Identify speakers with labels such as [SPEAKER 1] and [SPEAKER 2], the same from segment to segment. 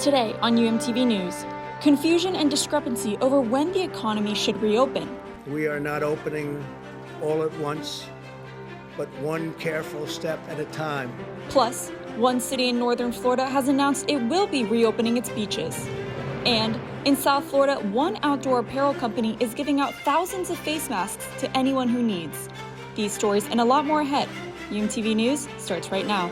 [SPEAKER 1] Today on UMTV News, confusion and discrepancy over when the economy should reopen.
[SPEAKER 2] We are not opening all at once, but one careful step at a time.
[SPEAKER 1] Plus, one city in northern Florida has announced it will be reopening its beaches. And in South Florida, one outdoor apparel company is giving out thousands of face masks to anyone who needs. These stories and a lot more ahead. UMTV News starts right now.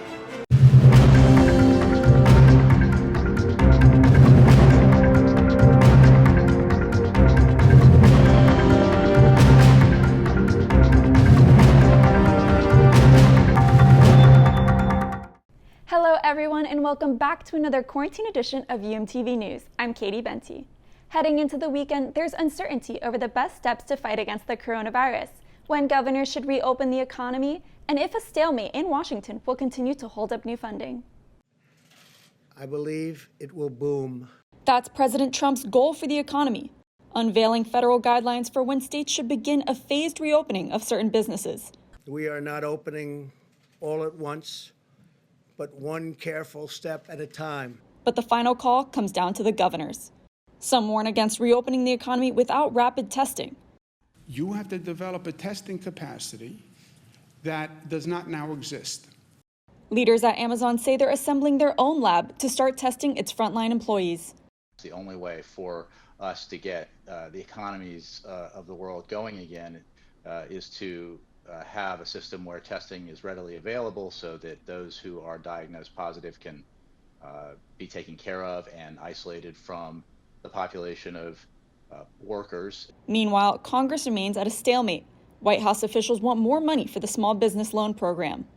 [SPEAKER 3] Hello everyone and welcome back to another quarantine edition of UMTV News. I'm Katie Benty. Heading into the weekend, there's uncertainty over the best steps to fight against the coronavirus, when governors should reopen the economy, and if a stalemate in Washington will continue to hold up new funding.
[SPEAKER 2] I believe it will boom.
[SPEAKER 1] That's President Trump's goal for the economy, unveiling federal guidelines for when states should begin a phased reopening of certain businesses.
[SPEAKER 2] We are not opening all at once, but one careful step at a time.
[SPEAKER 1] But the final call comes down to the governors. Some warn against reopening the economy without rapid testing.
[SPEAKER 4] You have to develop a testing capacity that does not now exist.
[SPEAKER 1] Leaders at Amazon say they're assembling their own lab to start testing its frontline employees.
[SPEAKER 5] The only way for us to get the economies of the world going again is to have a system where testing is readily available so that those who are diagnosed positive can be taken care of and isolated from the population of workers.
[SPEAKER 1] Meanwhile, Congress remains at a stalemate. White House officials want more money for the small business loan program.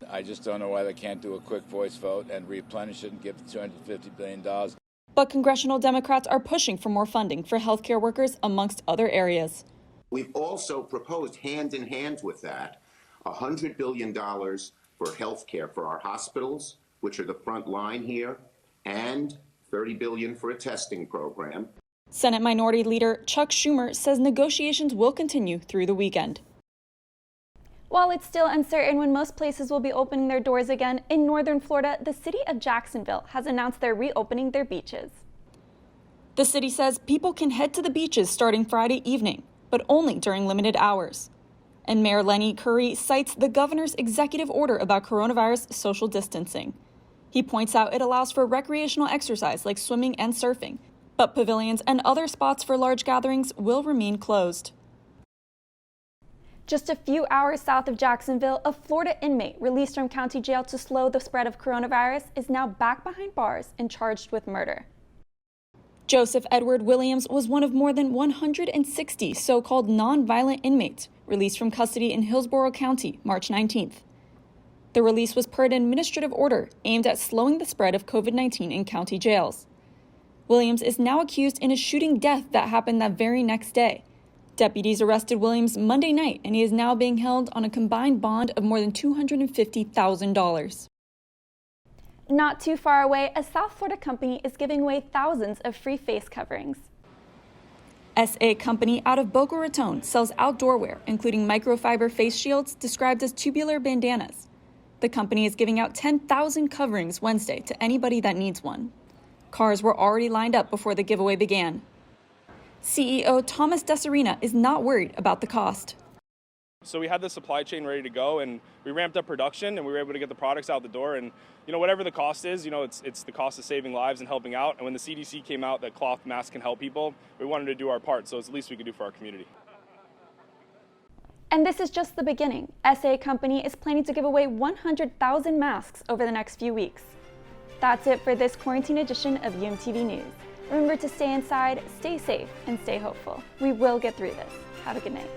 [SPEAKER 6] I just don't know why they can't do a quick voice vote and replenish it and give $250 billion.
[SPEAKER 1] But congressional Democrats are pushing for more funding for healthcare workers, amongst other areas.
[SPEAKER 7] We've also proposed, hand in hand with that, $100 billion for health care for our hospitals, which are the front line here, and $30 billion for a testing program.
[SPEAKER 1] Senate Minority Leader Chuck Schumer says negotiations will continue through the weekend.
[SPEAKER 3] While it's still uncertain when most places will be opening their doors again, in northern Florida, the city of Jacksonville has announced they're reopening their beaches.
[SPEAKER 1] The city says people can head to the beaches starting Friday evening, but only during limited hours. And Mayor Lenny Curry cites the governor's executive order about coronavirus social distancing. He points out it allows for recreational exercise like swimming and surfing, but pavilions and other spots for large gatherings will remain closed.
[SPEAKER 3] Just a few hours south of Jacksonville, a Florida inmate released from county jail to slow the spread of coronavirus is now back behind bars and charged with murder.
[SPEAKER 1] Joseph Edward Williams was one of more than 160 so-called nonviolent inmates released from custody in Hillsborough County, March 19th. The release was per an administrative order aimed at slowing the spread of COVID-19 in county jails. Williams is now accused in a shooting death that happened that very next day. Deputies arrested Williams Monday night, and he is now being held on a combined bond of more than $250,000.
[SPEAKER 3] Not too far away, a South Florida company is giving away thousands of free face coverings.
[SPEAKER 1] SA Company out of Boca Raton sells outdoor wear, including microfiber face shields described as tubular bandanas. The company is giving out 10,000 coverings Wednesday to anybody that needs one. Cars were already lined up before the giveaway began. CEO Thomas Desarina is not worried about the cost.
[SPEAKER 8] So we had the supply chain ready to go, and we ramped up production, and we were able to get the products out the door. And whatever the cost is, it's the cost of saving lives and helping out. And when the CDC came out that cloth masks can help people, we wanted to do our part. So it's the least we could do for our community.
[SPEAKER 3] And this is just the beginning. SA Company is planning to give away 100,000 masks over the next few weeks. That's it for this quarantine edition of UMTV News. Remember to stay inside, stay safe, and stay hopeful. We will get through this. Have a good night.